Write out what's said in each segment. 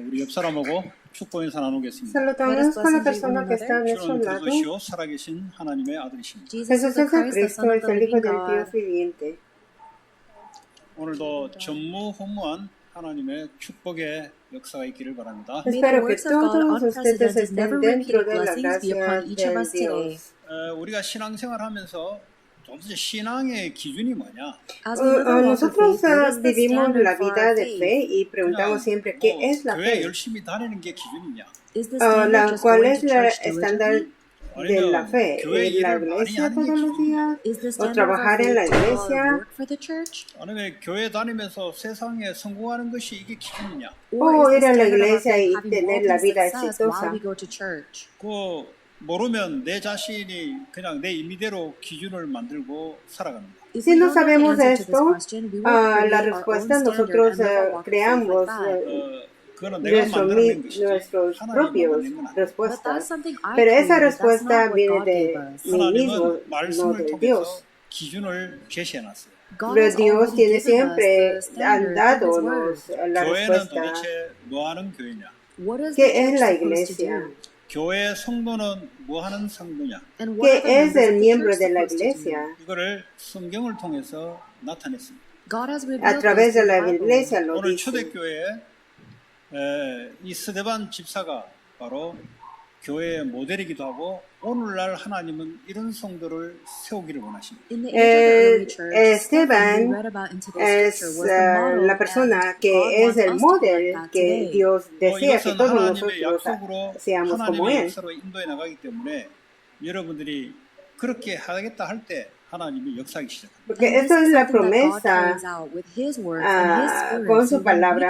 우리 옆 사람하고 축복 인사 나누겠습니다. Saludamos con la persona que está a nuestro 주는 lado. 그리스도시요 살아계신 하나님의 아들이십니다. Jesús es el Cristo, es el Hijo del Dios viviente. 오늘도 전무후무한 하나님의 축복의 역사가 있기를 바랍니다. Espero que todos ustedes estén dentro de la gracia de Dios. 우리가 신앙생활하면서 좀 신앙의 기준이 뭐냐? Nosotros vivimos la vida de fe y preguntamos siempre qué es la 교회 fe. 열심히 다니는 게 기준이냐? ¿Cuál es el estándar de la fe? ¿Ir a la 아니면 iglesia 교회 todos los días? ¿O trabajar en la iglesia? 아니면 교회 다니면서 세상에 성공하는 것이 이게 기준이냐? ¿O ir a la iglesia y tener la vida exitosa? 그 모르면 내 자신이 그냥 내 임의대로 기준을 만들고 살아갑니다. Si no sabemos esto, la respuesta nosotros creamos 그거는 내가 만들어낸 것이지 nuestros 하나님이 propios 만든 건 아니에요. respuestas. Pero esa respuesta viene de mí mismo, 하나님은 no 말씀을 de 통해서 Dios. 기준을 제시해놨어요. Pero Dios tiene siempre han dado la 교회는 respuesta. 도대체 뭐하는 교회냐? ¿Qué es la iglesia? 교회의 성도는 뭐하는 성도냐? ¿Qué es el miembro de la iglesia? 이거를 성경을 통해서 나타냈습니다. A través de la iglesia lo 오늘 dice. 초대교회에 이 스데반 집사가 바로 교회의 모델이기도 하고 오늘날 하나님은 이런 성도를 세우기를 원하십니다. Esteban es la persona que es el modelo que Dios desea que 이것은 todos 하나님의 nosotros 약속으로 seamos como 하나님의 Él. 역사로 인도해 나가기 때문에 여러분들이 그렇게 하겠다 할 때 하나님이 역사하기 시작합니다. Porque esa es la promesa con su palabra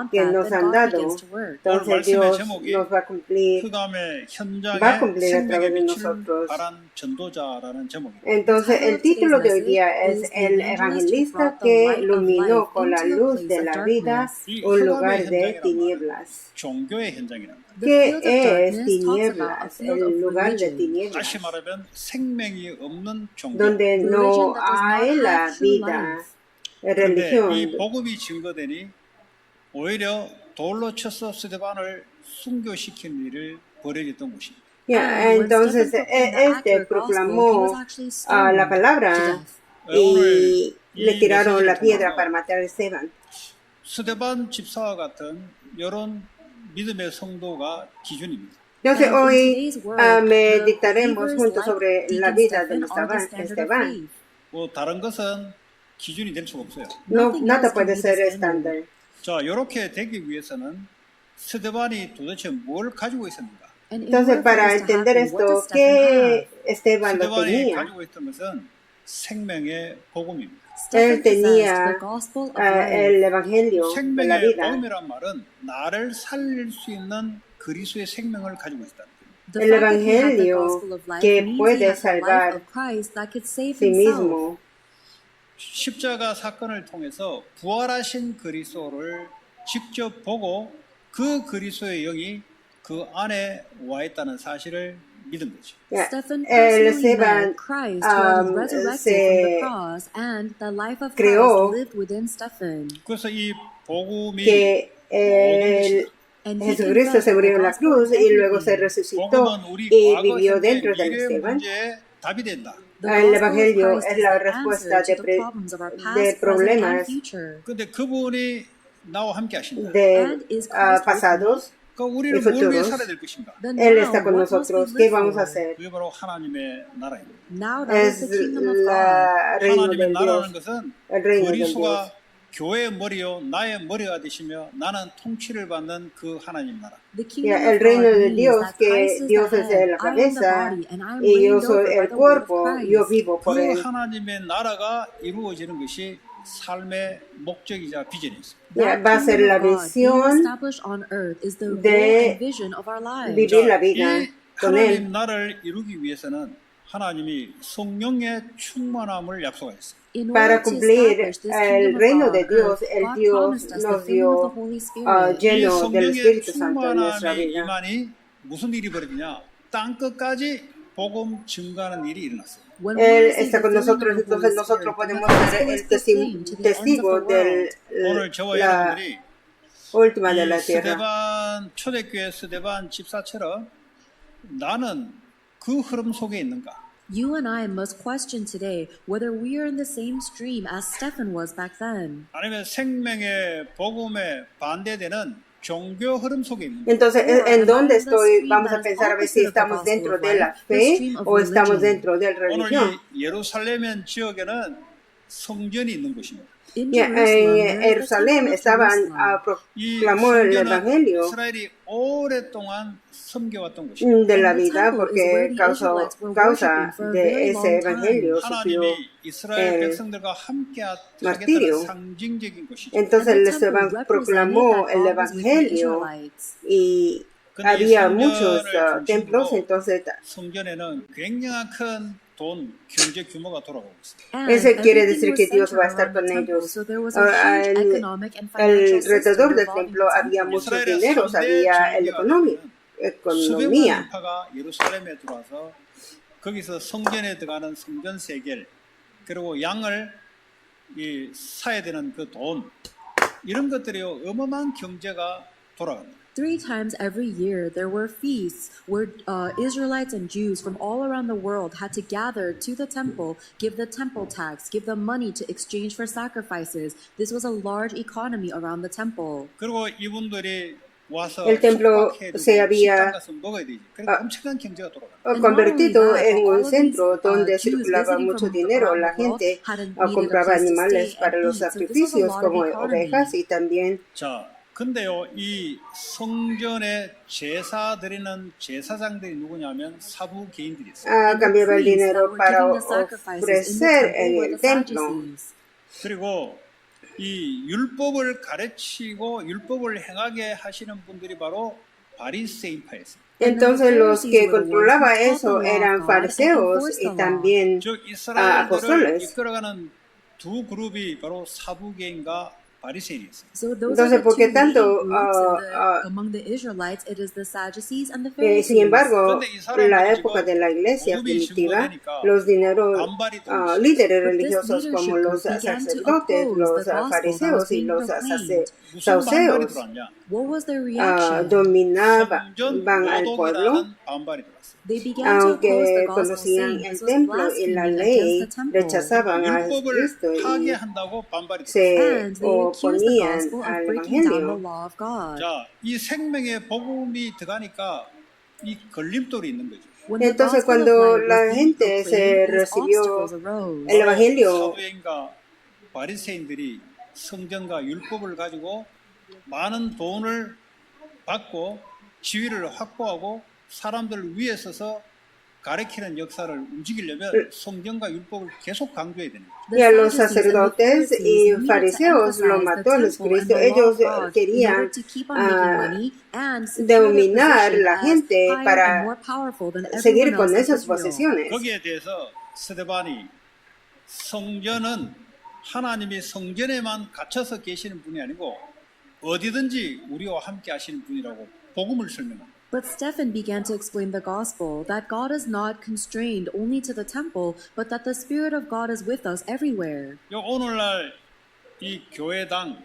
que nos han dado. Entonces Dios nos va a cumplir 흑암의 현장에 va a cumplir a través 생명의 de 빛을 nosotros. 발한 전도자라는 제목입니다. Entonces el título de hoy día es El evangelista que iluminó con la luz de la vida un lugar de tinieblas. 종교의 현장이랍니다. ¿Qué es tinieblas? El lugar de 다시 tinieblas, 말하면 생명이 없는 종교. donde no hay la vida, 그런데 religión. 이 복음이 증거되니 오히려 돌로 쳐서 스데반을 순교시키는 일을 벌여졌던 곳입니다. Entonces este proclamó la palabra y le tiraron la piedra para matar a Esteban. 스데반 집사와 같은 이런 믿음의 성도가 기준입니다. Entonces hoy meditaremos juntos sobre la vida de Esteban. 뭐 다른 것은 기준이 될 수가 없어요. No, nada puede ser estándar. 자, 이렇게 되기 위해서는 스데반이 도대체 뭘 가지고 있었는가? Entonces para entender esto, ¿qué Esteban lo 스데반이 tenía? 가지고 있던 것은 생명의 복음입니다. Él tenía el evangelio de la 생명의 vida. 복음이란 말은 나를 살릴 수 있는 그리스도의 생명을 가지고 있다. El evangelio que puede salvar sí mismo. 십자가 사건을 통해서 부활하신 그리스도를 직접 보고 그 그리스도의 영이 그 안에 와 있다는 사실을 믿은 거죠. El Esteban se creó 그래서 이 복음이 que Jesucristo se murió en la cruz y luego se resucitó 복음은 우리 y 과거, vivió 현재, dentro de 미래 Esteban. 문제에 답이 된다. El evangelio es la respuesta de problemas 근데 그분이 나와 함께 하신다. de pasados 그러니까 우리는 y 뭘 위해 futuros. 살아야 될 것인가? Él está con nosotros. ¿Qué vamos a hacer? 그게 바로 하나님의 나라입니다. Es la reino 하나님의 del Dios. 나라는 것은 El reino del Dios. 그리스도가 교회의 머리요 나의 머리가 되시며 나는 통치를 받는 그 하나님 나라. El reino de Dios, que Dios es la cabeza y yo soy el cuerpo, yo vivo por 그 Él. 하나님의 나라가 이루어지는 것이 삶의 목적이자 비전이었습니다. Va a ser la visión de vivir la vida 이 con Él. 하나님 나라를 이루기 위해서는 하나님이 성령의 충만함을 약속하셨습니다. Para cumplir el reino de Dios, el Dios nos dio 이 lleno del 성령의 Espíritu Santo en nuestra 충만함이 vida. 임하니 무슨 일이 벌어지냐? 땅 끝까지 복음 증가하는 일이 일어났어요. Él está con nosotros, entonces nosotros podemos ser el testigo de 오늘 저와 la 여러분들이 última de 이 la tierra. 스데반 초대교회 스데반 집사처럼 나는 그 흐름 속에 있는가? You and I must question today whether we are in the same stream as Stephen was back then. 아니면 생명의 복음에 반대되는 종교 흐름 속에 있는가? Entonces, ¿en dónde estoy? Vamos a pensar a ver si estamos dentro de la fe o estamos dentro de la 오늘 religión. 이 예루살렘 지역에는 성전이 있는 곳입니다. In Y en Jerusalén estaban, 이 proclamó el 성전은 evangelio 이스라엘이 오랫동안 섬겨왔던 곳입니다. de la vida porque causa de ese evangelio sufrió 하나님이 이스라엘 el 백성들과 함께 martirio. 하겠다는 상징적인 곳이죠. Entonces les proclamó el evangelio y había muchos templos, entonces 성전에는 굉장한 큰 돈, 경제 규모가 돌아가고 있습니다. eso quiere decir que Dios va a estar con ellos. Alrededor del templo había muchos dineros, había el economía. 수백만 인파가 예루살렘에 들어와서 거기서 성전에 들어가는 성전 세겔 그리고 양을 사야 되는 그 돈 이런 것들이 어마어마한 경제가 돌아갑니다. 3 times every year there were feasts where Israelites and Jews from all around the world had to gather to the temple, give the temple tax, give them money to exchange for sacrifices. This was a large economy around the temple. 그리고 이분들이 와서 El templo se había 먹어야 되지. 그러니까 엄청난 경제가 돌아갑니다. convertido en un centro donde circulaba mucho dinero. La gente compraba animales para los sacrificios como ovejas y también 자, 근데요, 이 성전에 제사 드리는 제사장들이 누구냐면 사부 개인들이 있어요. cambiaba el dinero para ofrecer en el templo. 그리고 이 율법을 가르치고 율법을 행하게 하시는 분들이 바로 바리새인파였어요. Entonces los que controlaban eso eran fariseos y también 즉 이스라엘을 apóstoles. 이끌어가는 두 그룹이 바로 사부개인과 바리새인이었어요. So those are the Entonces, ¿por qué two tanto, main groups among the Israelites? It is the Sadducees and the Pharisees. Sin embargo, en la época de la iglesia primitiva, los dineros líderes religiosos como los sacerdotes, los fariseos y los saduceos What was their reaction? dominaban al pueblo, 반발이 들어왔어요. They began to oppose aunque the gospel, conocían saying el this was templo y la blasphemy ley, against the temple. rechazaban a 율법을 Cristo y 파괴한다고 반발이 들어왔어요. se And they accused the oponían gospel of al breaking down the evangelio. law of God. 자, 이 생명의 복음이 들어가니까 이 걸림돌이 있는 거죠. When the Entonces, gospel of cuando life la was being gente se proclaimed, these recibió obstacles arose. el evangelio, 사도행과 바리새인들이 성전과 율법을 가지고 많은 돈을 받고 지위를 확보하고 사람들을 위에 서서 가르치는 역사를 움직이려면 성경과 율법을 계속 강조해야 되는 거죠. y a los sacerdotes y fariseos los mató Jesucristo. Ellos querían dominar la gente para seguir con esas posesiones. 거기에 대해서 스데반이 성전은 하나님이 성전에만 갇혀서 계시는 분이 아니고 어디든지 우리와 함께 하시는 분이라고 복음을 설명합니다. But Stephen began to explain the gospel, that God is not constrained only to the temple, but that the Spirit of God is with us everywhere. 오늘날 이 교회당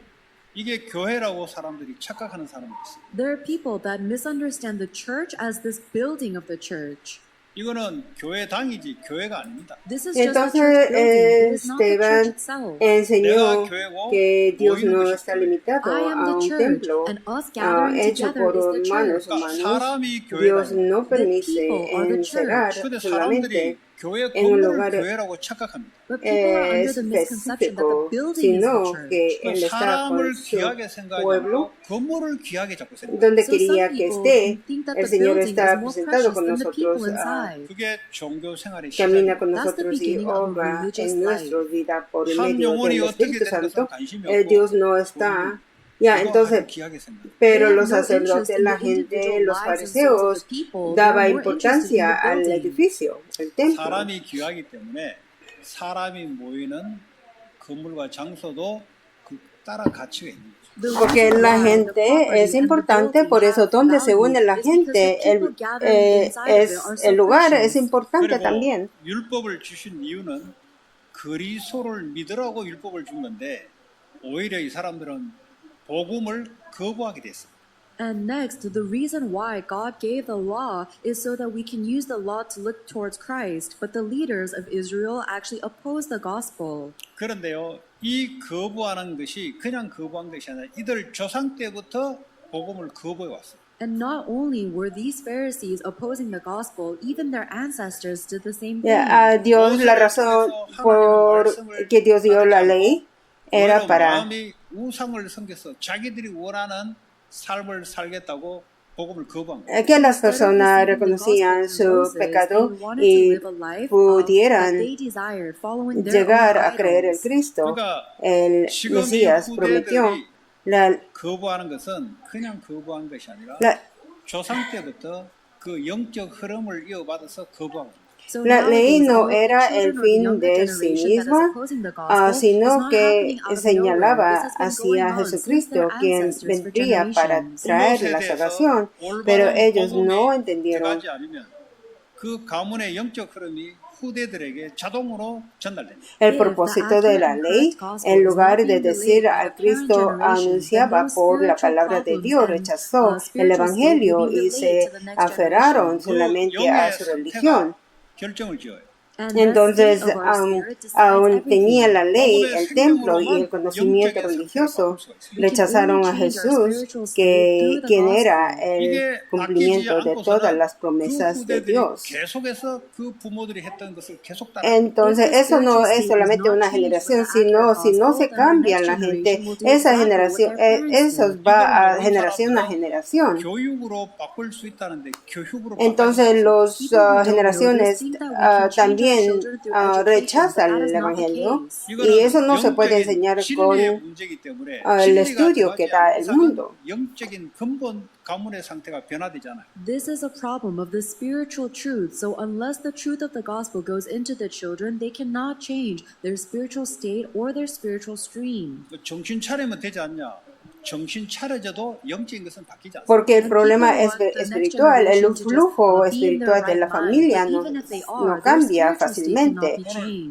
이게 교회라고 사람들이 착각하는 사람들이 있어요. There are people that misunderstand the church as this building of the church. 이거는 교회당이지 교회가 아닙니다. This is just a Entonces, church building. It is not the church Esteban itself. enseñó que Dios no está limitado I am a the un church, templo and us gathering hecho together por is the manos church. 그러니까 humanos. 사람이 Dios 교회다. no permite people are the encerrar church. 근데 solamente 사람들이 교회 en un 건물을 lugar 교회라고 착각합니다. But people are under the misconception that the específico, building is the sino church. que Él está 사람을 con su 귀하게 생각하지 pueblo, 않고 건물을 귀하게 자꾸 생각합니다. donde So quería some que people esté. think that El the Señor building está is more presentado precious con than the people nosotros, inside. 그게 종교 생활의 camina 시작입니다. con That's the nosotros y beginning of a obra religious en nuestra vida por el 한 medio 영혼이 del 어떻게 Espíritu 되는 것은 Santo. 관심이 없고 Dios no está. Ya, 그거 entonces, 아주 귀하게 생각합니다. pero They los have no interest sacerdotes, in la the gente, individual los lives and souls of fariseos the people. They daba are more interested in importancia the al building. edificio, el templo. 사람이 귀하기 때문에 사람이 모이는 건물과 장소도 그 따라 가치가 있는 거죠. The Porque reason la why the gente property es and the importante, building por eso have donde se value une la is because the gente, people gathering inside of it are so el lugar es precious. importante 그리고 también. 율법을 주신 이유는 그리스도를 믿으라고 율법을 준 건데 오히려 이 사람들은 복음을 거부하게 됐습니다. And next, the reason why God gave the law is so that we can use the law to look towards Christ. But the leaders of Israel actually opposed the gospel. 그런데요, 이 거부하는 것이 그냥 거부한 것이 아니라 이들 조상 때부터 복음을 거부해 왔어요. And not only were these Pharisees opposing the gospel, even their ancestors did the same thing. Dios, la razón por que Dios dio la ley era para 마음이 우상을 섬겨서 자기들이 원하는 삶을 살겠다고 복음을 거부한 거예요. que las personas reconocían su pecado y pudieran llegar a creer en Cristo. El Mesías prometió 거부하는 것은 그냥 거부한 것이 아니라 조상 때부터 그 영적 흐름을 이어받아서 거부하고 La ley no era el fin de sí misma, sino que señalaba hacia Jesucristo, quien vendría para traer la salvación, pero ellos no entendieron. 그 가문의 영적 흐름이 후대들에게 자동으로 전달됩니다. El propósito de la ley, en lugar de decir al Cristo anunciaba por la palabra de Dios, rechazó el Evangelio y se aferraron solamente a su religión. 결정을 지어요. Entonces, aún tenía la ley, el templo y el conocimiento religioso, rechazaron a Jesús, quien era el cumplimiento de todas las promesas de Dios. Entonces, eso no es solamente una generación, sino si no se cambia la gente, esa generación, eso va a generación a generación. Entonces, las generaciones también rechazan el Evangelio y eso no se puede enseñar con el estudio que da el mundo. This is a problem of the spiritual truth. So unless the truth of the gospel goes into the children, they cannot change their spiritual state or their spiritual stream. 정신 차리면 되지 않냐? 정신 차려져도 영적인 것은 바뀌지 않습니다. Porque el problema es espiritual, el flujo espiritual de la familia no cambia fácilmente.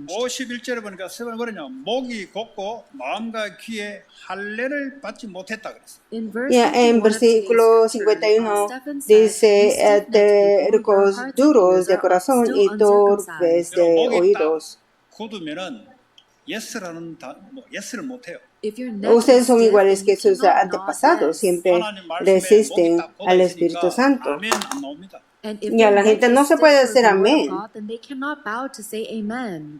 51절에 보니까 세번에 뭐냐? 목이 곱고 마음과 귀에 할례를 받지 못했다 그랬어요. En versículo 51 dice, tercos duros de corazón y torpes de oídos. 굳으면은 예스라는 예스를 못해요. Ustedes son iguales que sus antepasados, siempre resisten al Espíritu Santo. Y a la gente no se puede decir amén.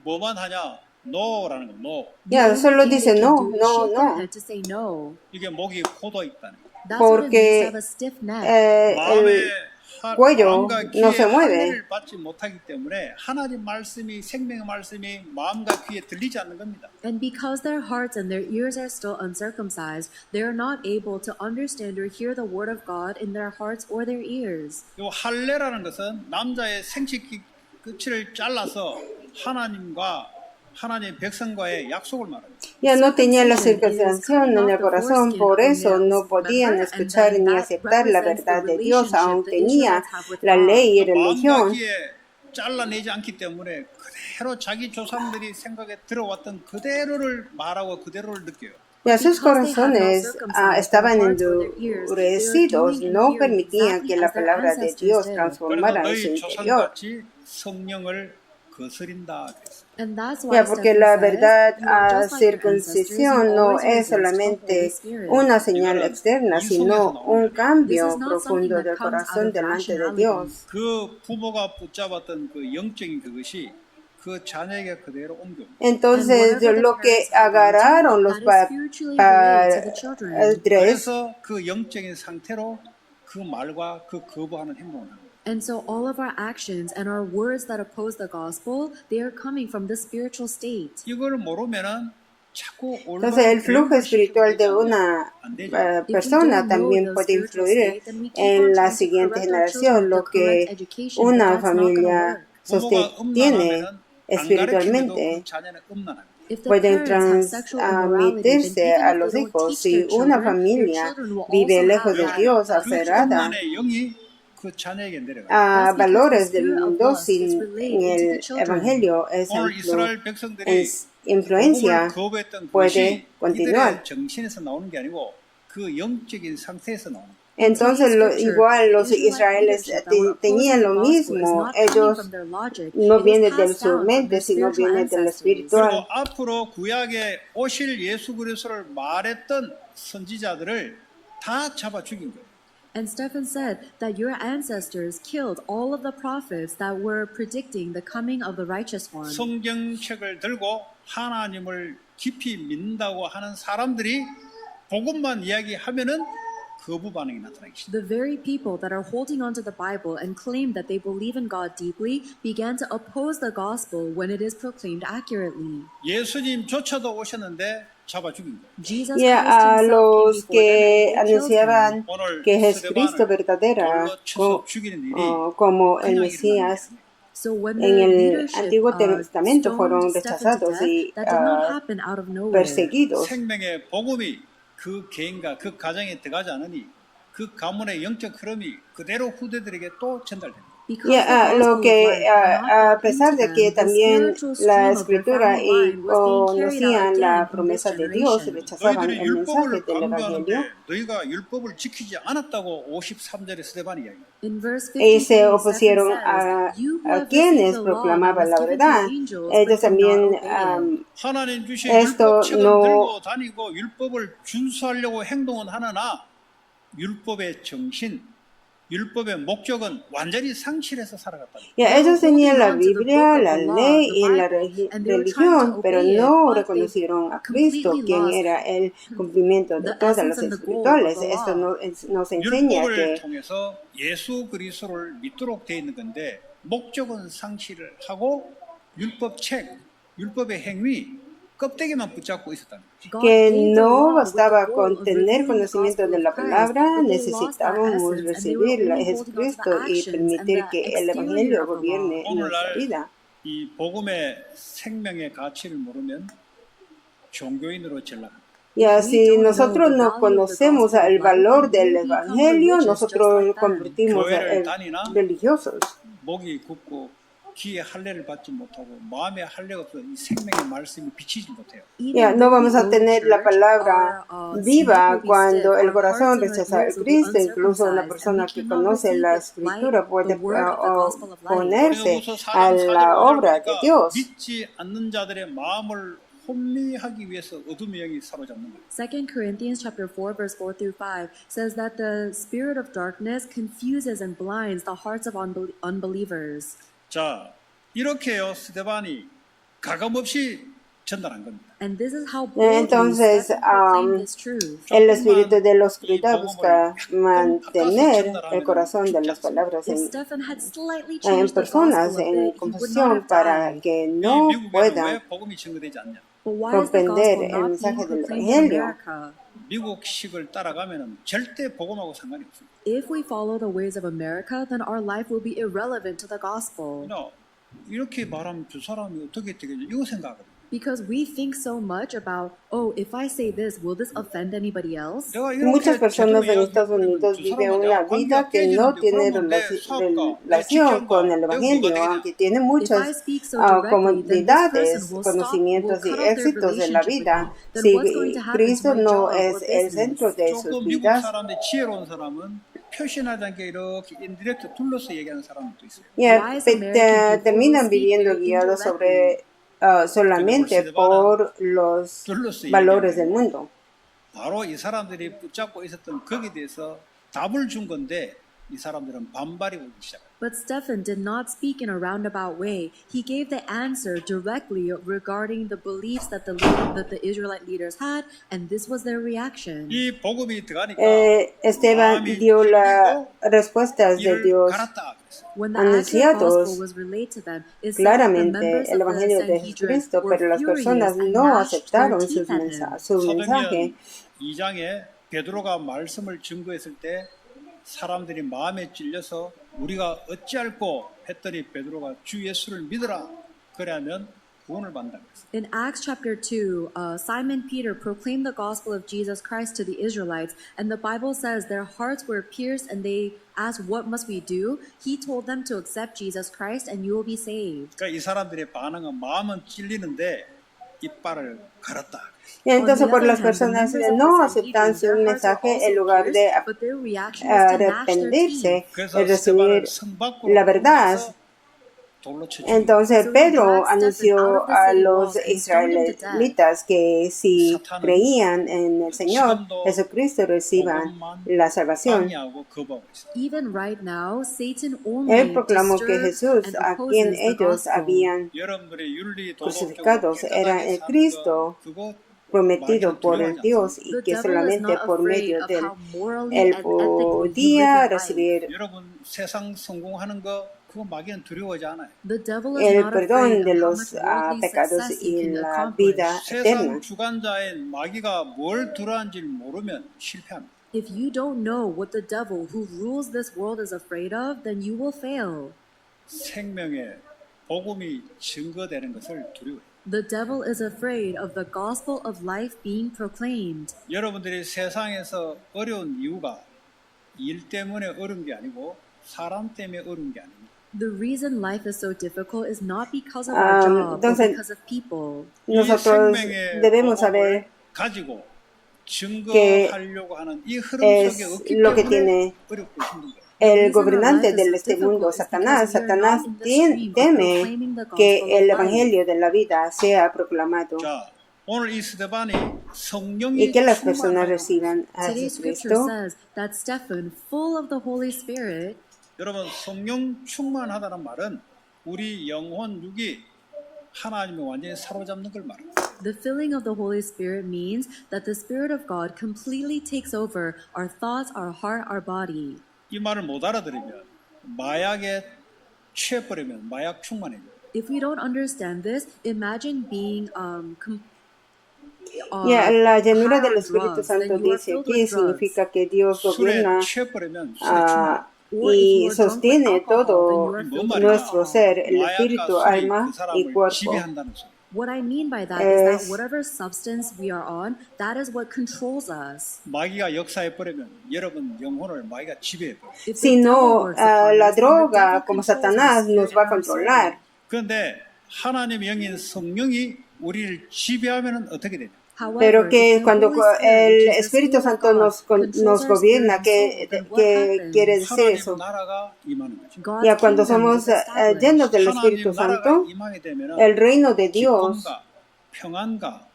뭐만 하냐? no라는 거, no. Ya, solo dice no, no, no. 이게 목이 고도 있다는 거. Porque el cuello no se mueve. 받지 못하기 때문에 하나님 말씀이 생명의 말씀이 마음과 귀에 들리지 않는 겁니다. And because their hearts and their ears are still uncircumcised, they are not able to understand or hear the word of God in their hearts or their ears. 이 할례라는 것은 남자의 생식 끝을 잘라서 하나님 백성과의 약속을 말합니다. Ya no tenía la circuncisión en el corazón, por eso no podían escuchar ni aceptar la verdad de Dios, aún tenía la ley y religión. 잘라내지 않기 때문에 그대로 자기 조상들이 생각에 들어왔던 그대로를 말하고 그대로를 느껴요. Ya sus corazones estaban endurecidos, no permitían que la palabra de Dios transformara en su interior. 성령을 거스린다. Ya, porque la verdad circuncisión no es solamente una señal externa, sino un cambio profundo del corazón delante de Dios. 그 부모가 붙잡았던 그 영적인 그것이 그 자녀에게 그대로 옮겨. Entonces, lo que agarraron los padres, 그래서 그 영적인 상태로 그 말과 그 거부하는 행동을 합니다. And so all of our actions and our words that oppose the gospel, they are coming from the spiritual state. 이걸 모르면은 Entonces, el flujo espiritual de una persona también puede influir en la siguiente generación, lo que una familia sostiene espiritualmente. Pueden transmitirse a los hijos. Si una familia vive lejos de Dios, aferrada a valores del mundo sin el Evangelio, esa influencia puede continuar. 그 영적인 상태에서 나오는 거예요. Entonces, igual los israelíes tenían lo mismo. Ellos no vienen de su mente, sino vienen del 그리고 espiritual. 앞으로 구약에 오실 예수 그리스도를 말했던 선지자들을 다 잡아 죽인 거예요. And Stephen said that your ancestors killed all of the prophets that were predicting the coming of the righteous one. 성경책을 들고 하나님을 깊이 믿는다고 하는 사람들이 복음만 이야기하면은 거부 반응이 나타나기 시작해요. The very people that are holding onto the Bible and claim that they believe in God deeply began to oppose the gospel when it is proclaimed accurately. 예수님조차도 오셨는데 잡아 죽인 거예요. Jesus Y Christ a himself los came before them que and they killed him. anunciaban 오늘 que Jesucristo 스데반을 verdadera 돌로 쳐서 죽이는 일이 como el 그냥 Mesías 일어나는 So when en the el leadership Antiguo Testamento stoned fueron Stephen to rechazados death, y that did not happen out of nowhere. perseguidos. 생명의 복음이 그 개인과 그 가정에 들어가지 않으니 그 가문의 영적 흐름이 그대로 후대들에게 또 전달됩니다. Because Y the lo gospel que, of life had not a gone pesar into de them, que the también spiritual la stream of their escritura family y line was being carried out conocían la again in this promesa de Dios, generation. rechazaban 너희들이 el mensaje 율법을 del Evangelio 강조하는데 너희가 율법을 지키지 않았다고 53절에 스데반이 이야기해요. In verse y 53, se Stephen opusieron says, "You who a have quienes received the law that proclamaban was la given to verdad. the angels, Ellos but did not también obey it." 하나님 주신 esto 율법책은 no 들고 다니고 율법을 준수하려고 행동은 하느나 율법의 정신, 율법의 목적은 완전히 상실해서 살아갔다. Ya, ellos tenían la Biblia, la ley y la religión, pero no reconocieron a Cristo, quien era el cumplimiento de todas las espirituales. Esto nos enseña 율법을 que 통해서 예수 그리스도를 믿도록 되어 있는 건데 목적은 상실을 하고 율법책, 율법의 행위 껍데기만 붙잡고 있었다는 거죠. que no bastaba con tener conocimiento de la palabra, necesitábamos recibir a Jesucristo y permitir que el Evangelio gobierne nuestra vida. 이 복음의 생명의 가치를 모르면 종교인으로 전락합니다. Ya, si nosotros no conocemos el valor del Evangelio, nosotros nos convertimos en religiosos. 목이 굳고 귀에 할례를 받지 못하고 마음에 할례가 없어 이 생명의 말씀이 비치지 못해요. Ya, no vamos a tener la palabra viva cuando el corazón rechaza a Cristo. Incluso una persona que conoce la Escritura puede oponerse a la obra de Dios. 믿지 않는 자들의 마음을 혼미하기 위해서 어둠의 영이 사로잡는 거예요. 2 Corinthians chapter 4 verse 4 through 5 says that the spirit of darkness confuses and blinds the hearts of unbelievers. 자, 이렇게요 스데반이 가감없이 전달한 겁니다. And this is how boldly Entonces, Stephen proclaimed this truth. el espíritu de la oscuridad busca mantener el corazón de las palabras If Stephen had slightly en changed the personas gospel a en bit, he would not confusión have para died. que 이 no 미국에는 왜 puedan 복음이 증거되지 않냐? But why is the comprender gospel el not mensaje being del proclaimed in Evangelio. America? 미국식을 따라가면은 절대 복음하고 상관이 없습니다. If we follow the ways of America, then our life will be irrelevant to the gospel. 이렇게 말하면 저 사람이 어떻게 되겠냐 이거 생각하거든요. Because we think so much about, oh, if I say this, will this offend anybody else? Muchas personas en Estados Unidos viven una vida que no tiene relación con el Evangelio, aunque tienen muchas comodidades, conocimientos y éxitos en la vida. Si Cristo no es el centro de sus 조금 미국 vidas, 사람들 지혜로운 사람은 표시하지 않게 이렇게 인디렉트 둘러서 얘기하는 사람도 있어요. terminan viviendo guiados sobre solamente por los valores del mundo. 바로 이 사람들이 붙잡고 있었던 거기에 대해서 답을 준 건데 이 사람들은 반발이 오기 시작합니다. But Stephen did not speak in a roundabout way. He gave the answer directly regarding the beliefs that the Israelite leaders had, and this was their reaction. 이 복음이 들어가니까 Esteban dio las respuestas de Dios When the accurate anunciados gospel was relayed to them, it said that the claramente members el of the Evangelio de Sanhedrin Jesucristo, were pero las furious personas and no gnashed their aceptaron teeth at him. su mensaje. 2장에 베드로가 말씀을 증거했을 때 사람들이 마음에 찔려서 우리가 어찌할꼬 했더니 베드로가 주 예수를 믿으라 그래야면 구원을 받는다 그랬어요. In Acts chapter 2, Simon Peter proclaimed the gospel of Jesus Christ to the Israelites, and the Bible says their hearts were pierced and they asked, what must we do? He told them to accept Jesus Christ and you will be saved. 그러니까 이 사람들의 반응은 마음은 찔리는데 이빨을 갈았다. Y entonces por las personas que no aceptan su mensaje, en lugar de arrepentirse y recibir la verdad, entonces Pedro anunció a los israelitas que si creían en el Señor Jesucristo reciban la salvación. Even right now, Satan Él only proclamó que disturbs Jesús, and a quien opposes the ellos gospel. habían crucificados, era el Cristo prometido por el Dios y The que devil is solamente not por afraid medio of de él how morally él and ethically you podía live your life. recibir 여러분 세상 성공하는 거 그거 마귀는 두려워하지 않아요. The devil is el not perdón afraid de of how los much worldly pecados success y you can la accomplish. vida eterna. 세상 주관자인 마귀가 뭘 두려워하는지 모르면 실패합니다. If you don't know what the devil who rules this world is afraid of, then you will fail. 생명의 복음이 증거되는 것을 두려워해요. The devil is afraid of the gospel of life being proclaimed. 여러분들이 세상에서 어려운 이유가 일 때문에 어려운 게 아니고 사람 때문에 어려운 게 아닙니다. The reason life is so difficult is not because of our job or entonces, because of people. Nosotros debemos saber 가지고 증거하려고 하는 이 흐름 속에 es 없기 lo que 때문에 tiene 어렵고 힘든 거예요. el gobernante de este mundo, Satanás. Satanás teme que el evangelio de la vida sea proclamado 자, 오늘 이 스데반이 y 성령이 que las personas 충만하여 reciban a Today's scripture Jesucristo. says that Stephen, full of the Holy Spirit, 여러분 성령 충만하다는 말은 우리 영혼 육이 하나님을 완전히 사로잡는 걸 말합니다. the filling of the Holy Spirit means that the Spirit of God completely takes over our thoughts, our heart, our body. 이 말을 못 al아들으면 마약에 취해버리면 마약 충만해요. If we don't understand this, imagine being Ya, la llenura del high on Espíritu drugs, Santo then you are dice filled que with drugs. significa que Dios 술에 gobierna 취해버리면 술에 충만. Or if y you are drunk with sostiene alcohol, todo then you are filled with nuestro alcohol. ser, el 마약과 espíritu, 술이 alma 그 y 사람을 cuerpo. 지배한다는 소리. What I mean by that is that Es- whatever substance we are on, that is what controls us. 마귀가 역사해버리면 여러분 영혼을 마귀가 지배해버려요. If Si the devil no, works upon la us, then the droga, devil como controls our Satanás, spirit nos va a and our soul. controlar. 그런데 하나님의 영인 성령이 우리를 지배하면 어떻게 되냐? However, Pero if que the cuando Holy Spirit, el which is the Espíritu Spirit of Santo God, nos controls our gobierna, spirit and soul, then what ¿qué happens? quiere decir 하나님 eso? 나라가 임하는 거죠. God's Ya cuando kingdom somos is established. llenos del Espíritu 하나님 나라가 Santo, 임하게 되면 el reino de Dios 기쁨과 평안과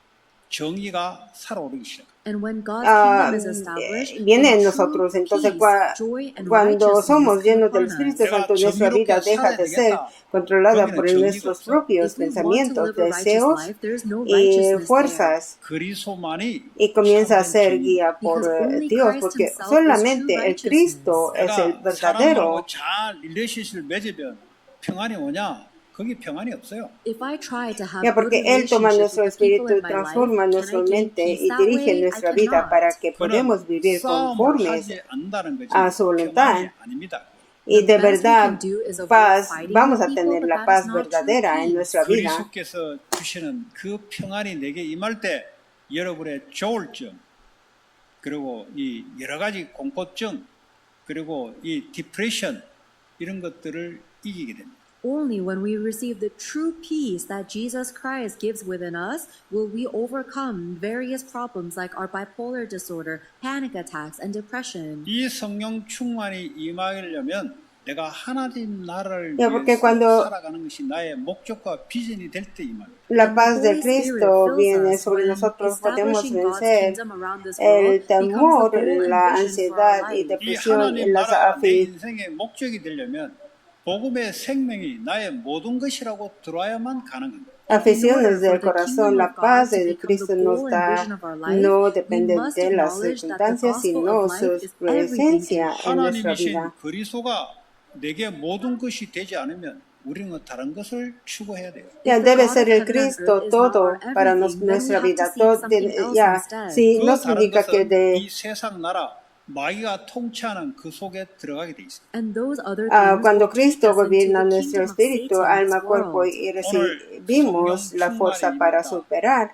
정의가 살아오르기 시작합니다. And when God's kingdom is established, viene then en true nosotros. Entonces, peace, joy, and cuando righteousness somos come llenos del upon us. Espíritu Santo, nuestra vida deja de ser controlada por nuestros propios If we want to pensamientos, live a righteous deseos life, there is no y righteousness there. fuerzas, 그리스도만이 y comienza a 참된 ser 정의. guía por Because only Dios, Christ porque himself is solamente true el Cristo es el 내가 verdadero. 사람하고 잘 릴레이션십을 맺으면 평안이 오냐? 거기 평안이 없어요. If I try to have Ya, porque good Él toma relationships nuestro with the people espíritu y in my life, transforma can nuestra I gain mente peace y that dirige way? I nuestra vida cannot. para que 그는 podamos vivir 싸움을 conformes 하지 않는다는 거지 a su voluntad. 평안이 아닙니다. y de The best we verdad can do is avoid paz, fighting vamos with a people, tener but la that paz is not true verdadera en peace. nuestra vida. 그리스도께서 주시는 그 평안이 내게 임할 때 여러분의 조울증 그리고 이 여러 가지 공포증 그리고 이 디프레션 이런 것들을 이기게 됩니다. Only when we receive the true peace that Jesus Christ gives within us will we overcome various problems like our bipolar disorder, panic attacks, and depression. 이 성령 충만이 임하려면 내가 하나님 나라를 Ya, porque 위해서 cuando 살아가는 것이 나의 목적과 비전이 될 때 임합니다. la paz del Holy Spirit Cristo fills viene us sobre when nosotros, podemos establishing God's vencer kingdom around this el world becomes temor, the goal la and vision for our ansiedad y life. 이 depresión, 하나님 las 나라가 내 인생의 목적이 되려면 복음의 생명이 나의 모든 것이라고 들어야만 가능합니다. aficiones del corazón. La paz de Cristo nos da, no depende de las circunstancias, sino su presencia en nuestra 하나님이신 vida. 그리스도가 내게 모든 것이 되지 않으면 우리는 다른 것을 추구해야 돼요. Ya debe ser el Cristo todo para nuestra vida. Todo, ya, si 그 no 다른 significa que 것은 이 de 세상 나라 마귀가 통치하는 그 속에 들어가게 돼 있습니다. And those other things cuando will Cristo take us into gobierna the nuestro kingdom of espíritu, Satan, alma, this cuerpo world. y recibimos la fuerza para superar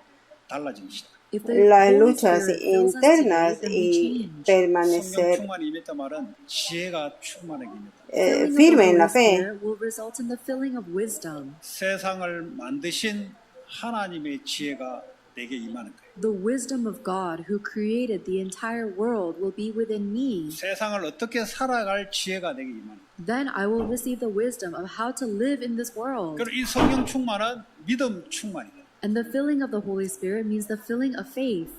달라집니다. If the las Holy luchas Spirit fills us internas today, then we y change. 성령 permanecer 충만이 임했다 말은 지혜가 충만해집니다. Filling of the firme en la Holy fe. Spirit will result in the filling of wisdom. 세상을 만드신 하나님의 지혜가 내게 임하는 거예요. The wisdom of God who created the entire world will be within me. 세상을 어떻게 살아갈 지혜가 내게 임하는 거예요. Then I will receive the wisdom of how to live in this world. 그리고 이 성령 충만은 믿음 충만이다. And the filling of the Holy Spirit means the filling of faith.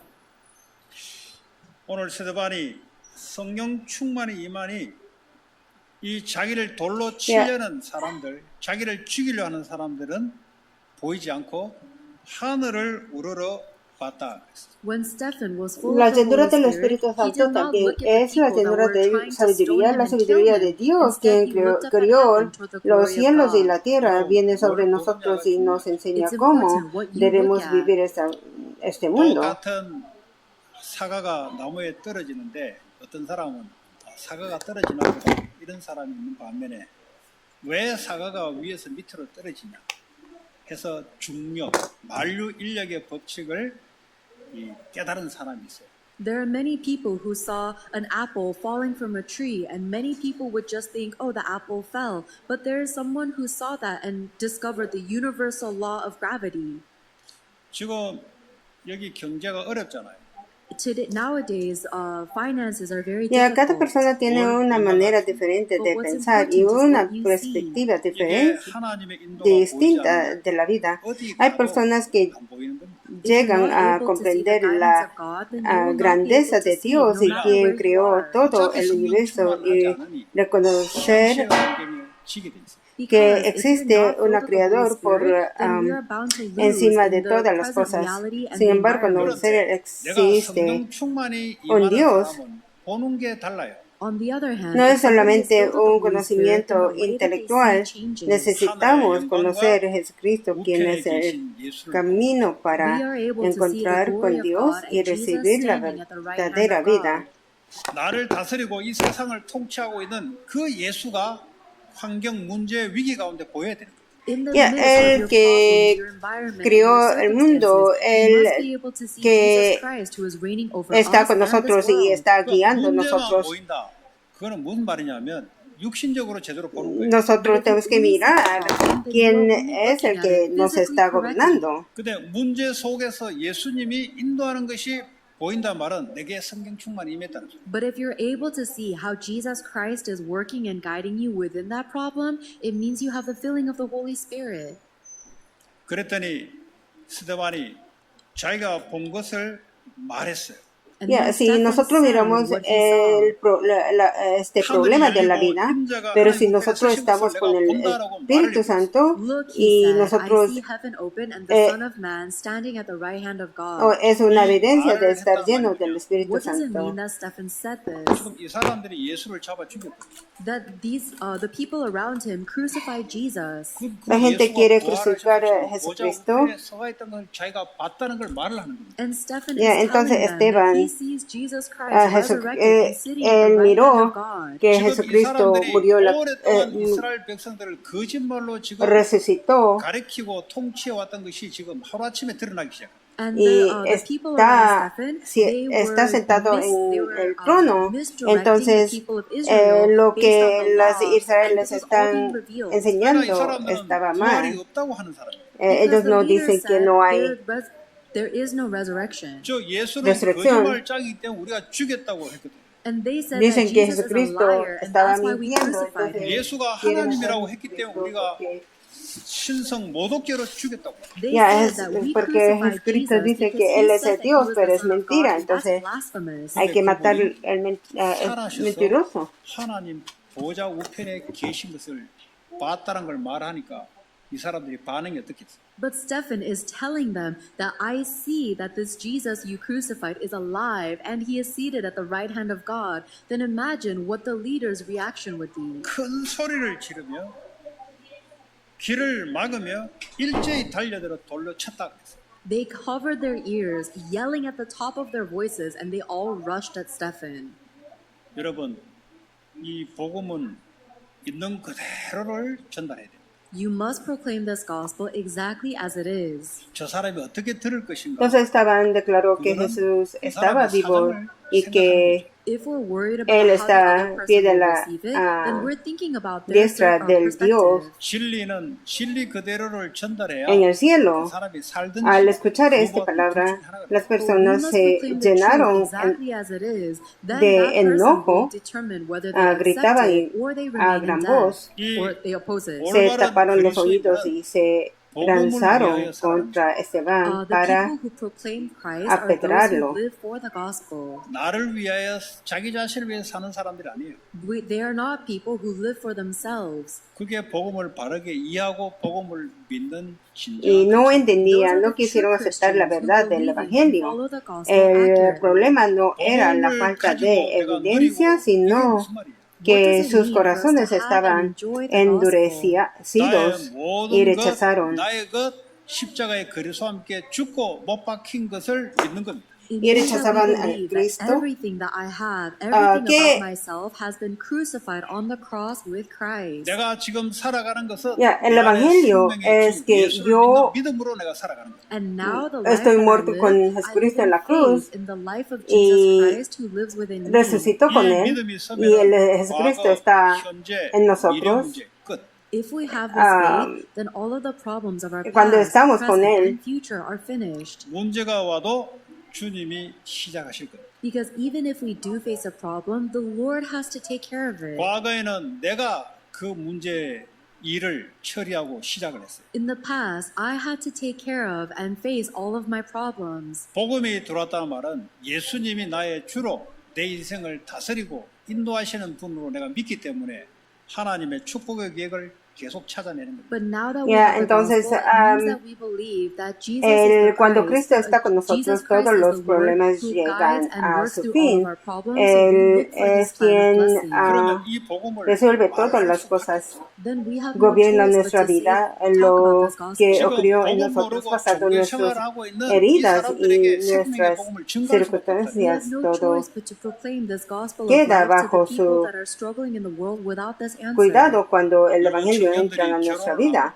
오늘 스데반이 성령 충만이 임하니 이 자기를 돌로 치려는 사람들, 자기를 죽이려 하는 사람들은 보이지 않고 하늘을 우러러 봤다. When Stephen was full La of the llenura Holy del Spirit, Espíritu he Santo did not también look at the es la people that llenura were de trying to stone sabiduría, him la and kill sabiduría de him. Dios, Instead, quien he looked up at crió heaven toward the los glory of cielos y God. la tierra, viene sobre nosotros y nos enseña It's cómo important what you debemos look at. vivir este mundo. 똑같은 사과가 나무에 떨어지는데 어떤 사람은 사과가 떨어지나 보다 이런 사람이 있는 반면에 왜 사과가 위에서 밑으로 떨어지냐 해서 중력, 만류 인력의 법칙을 깨달은 사람이 있어요. There are many people who saw an apple falling from a tree, and many people would just think, oh, the apple fell. But there is someone who saw that and discovered the universal law of gravity. 지금 여기 경제가 어렵잖아요. Nowadays, finances are very Ya, cada difficult. persona tiene una manera diferente de pensar y una perspectiva 이게 diferente, 하나님의 인도가 보이지 distinta 않으면 de la vida. 어디 Hay 가도 personas que 안 보이는 겁니다. If you're llegan not a able to see the comprender guidance la of God, then you will not be grandeza able to de see, Dios no y matter quien where you creó are. todo 어차피 el 성령 universo 충만하지 y 않으니 reconocer 현실 환경에 지게 돼 있어요. que Because if you're existe not filled un with the Holy creador por Spirit, then we are bound to lose encima de in the todas las present cosas. reality and Sin the embargo, environment. conocer 내가 existe 성령 충만이 un 임하는 Dios. 사람은 보는 게 달라요. On the other hand, No if es somebody is solamente filled with the un Holy Spirit, then conocimiento the way that they intelectual, see changes. necesitamos conocer a Jesucristo, quien 우편에 es el 계신 예수를 camino We para are able to see the encontrar glory con of Dios God y and Jesus recibir la standing at the right hand verdadera of God. vida. 나를 다스리고 이 세상을 통치하고 있는 그 예수가 환경 문제 위기 가운데 보여야 되는 거예요. In the Ya, midst of el your que problems, your environment, and creó your el mundo, circumstances, you must el be able to see que Jesus Christ who is reigning over está us con and this nosotros y world. está 그러니까 guiando 문제만 nosotros. 보인다. 그거는 무슨 말이냐면 육신적으로 제대로 보는 거예요. Nosotros tenemos que mirar quién es el que nos está gobernando. 근데 문제 속에서 예수님이 인도하는 것이 보인다 말은 내게 성경 충만이 임했다는 소리. But if you're able to see how Jesus Christ is working and guiding you within that problem, it means you have the filling of the Holy Spirit. 그랬더니 스데반이 자기가 본 것을 말했어요. And Ya, then si Stephen nosotros said miramos what he saw. este problema de la vida, pero si nosotros estamos con el Espíritu Santo Look, he y said, nosotros I see heaven open and the Son of Man standing at the right hand of God. es una evidencia de estar llenos del Espíritu What does it Santo. mean that Stephen said this? 지금 이 사람들이 예수를 잡아 죽였다. That the people around him crucified Jesus. La gente quiere crucificar a Jesucristo. 서가 있던 걸 자기가 봤다는 걸 말을 하는 겁니다. And Stephen Ya, is entonces telling them that Esteban, he sees Jesus Christ resurrected and sitting at the él right hand miró of God. que 지금 이 Jesucristo 사람들이 murió, 오랫동안 이스라엘 백성들을 거짓말로 지금 resucitó 가리키고 통치해 왔던 것이 지금 하루아침에 드러나기 시작합니다. And y the people around Stephen, está sentado en el trono. Entonces, lo que los israelíes están enseñando estaba 부활이 mal. 없다고 하는 사람이에요. Ellos no dicen que no hay there is no resurrection. 저 예수는 resurrección. 거짓말장이기 때문에 우리가 죽였다고 했거든요. And they said Dicen that que Jesus is a Jesucristo liar, and estaba that's why we mintiendo. crucified him. 예수가 quieren 하나님이라고 hacer 했기 때문에 Jesucristo 우리가 que- 신성 모독죄로 죽였다고. They Ya, said es that we porque crucified Jesucristo Jesus dice because que he Él es said el that Dios, he was pero the es Son of God, mentira. and that's Entonces, blasphemous. hay que matar el 살아셔서 mentiroso. 하나님 보좌 우편에 계신 것을 봤다는 걸 말하니까 이 사람들이 반응이 어떻겠어요? But Stephen is telling them that I see that this Jesus you crucified is alive and he is seated at the right hand of God. Then imagine what the leader's reaction would be. 큰 소리를 지르며 귀를 막으며 일제히 달려들어 돌로 쳤다 그랬어요. They covered their ears, yelling at the top of their voices, and they all rushed at Stephen. 여러분, 이 복음은 있는 그대로를 전달해야 돼요. You must proclaim this gospel exactly as it is. 저 사람이 어떻게 들을 것인가? Entonces Esteban declaró que 그거는 Jesús 이 estaba 사람의 vivo 사정을 y que If we're worried about Él how the está other pie person de will la receive it, then we're thinking about their diestra del Dios perspective. 진리는 진리 그대로를 전달해야 en el 그 cielo. 사람이 살든지 Al escuchar esta 구원받든 둘 중에 palabra, 하나가 las 돼요. But we personas must se proclaim the truth llenaron exactly as it is. Then de that person enojo, will determine whether they accept gritaban it or they a remain in gran death voz, or they oppose it. se taparon los oídos 그리스도인들은 y se 복음을 lanzaron 위하여 살아가는 contra Esteban The para people who proclaim Christ are those apedrearlo. who live for the gospel. 나를 위하여 자기 자신을 위해서 사는 사람들이 아니에요. They are not people who live for themselves. 그게 복음을 바르게 이해하고 복음을 믿는 Y 진정한 no 크리스찬. entendían, no quisieron aceptar la verdad del Evangelio. El problema no era la 복음을 falta 가지고 de 내가 evidencia, 누리고 이게 sino 무슨 말이에요? que sus corazones estaban endurecidos y rechazaron. 나의 것 십자가의 그리스도와 함께 죽고 못 박힌 것을 믿는 겁니다. Y rechazaban al Cristo. Everything that I have, everything que- about myself has been crucified on the cross with Christ. 내가 지금 살아가는 것은 Ya, el 내 안에 Evangelio 생명의 es 주 que 예수를 yo 믿는 믿음으로 내가 살아가는 거예요. And now the life estoy that muerto I live, con I Jesucristo live en la in cruz faith in the life of y Jesus Christ who lives within me. resucitó con 이 Él 믿음이 y 있으면 el Jesucristo 과거, está 현재, en 미래 nosotros. 문제 끝. If we have this faith, then all of the problems of our Cuando past, estamos con present, Él, and future are finished. 문제가 와도 주님이 시작하실 거예요. Because even if we do face a problem, the Lord has to take care of it. 과거에는 내가 그 문제 일을 처리하고 시작을 했어요. In the past, I had to take care of and face all of my problems. 복음이 들어왔다는 말은 예수님이 나의 주로 내 인생을 다스리고 인도하시는 분으로 내가 믿기 때문에 하나님의 축복의 계획을 계속 찾아내는 겁니다. But now that we Ya, have the entonces, gospel, it means that we believe that Jesus is the cuando Christ, Cristo está con nosotros, Jesus Christ todos is los the Lord problemas who llegan guides and a works su through all fin. of our problems, so we Él look for His es plan of quien blessing. 그러면 이 복음을 resuelve todas 말할 las 수밖에 cosas, Then we have no gobierna choice but nuestra to say, vida, talk about lo this que gospel. 지금 ocurrió en 복음 nosotros, 모르고 pasado 종교 nuestras 생활을 하고 있는 이 heridas 사람들에게 y 생명의 nuestras 복음을 증거할 수밖에 없다. We have circunstancias, no todo. choice but to proclaim this gospel of Queda life to bajo the people su that are struggling in the world without this answer. Cuidado cuando el 요즘 Evangelio entra a 청년들이 nuestra 결혼을 vida. 하고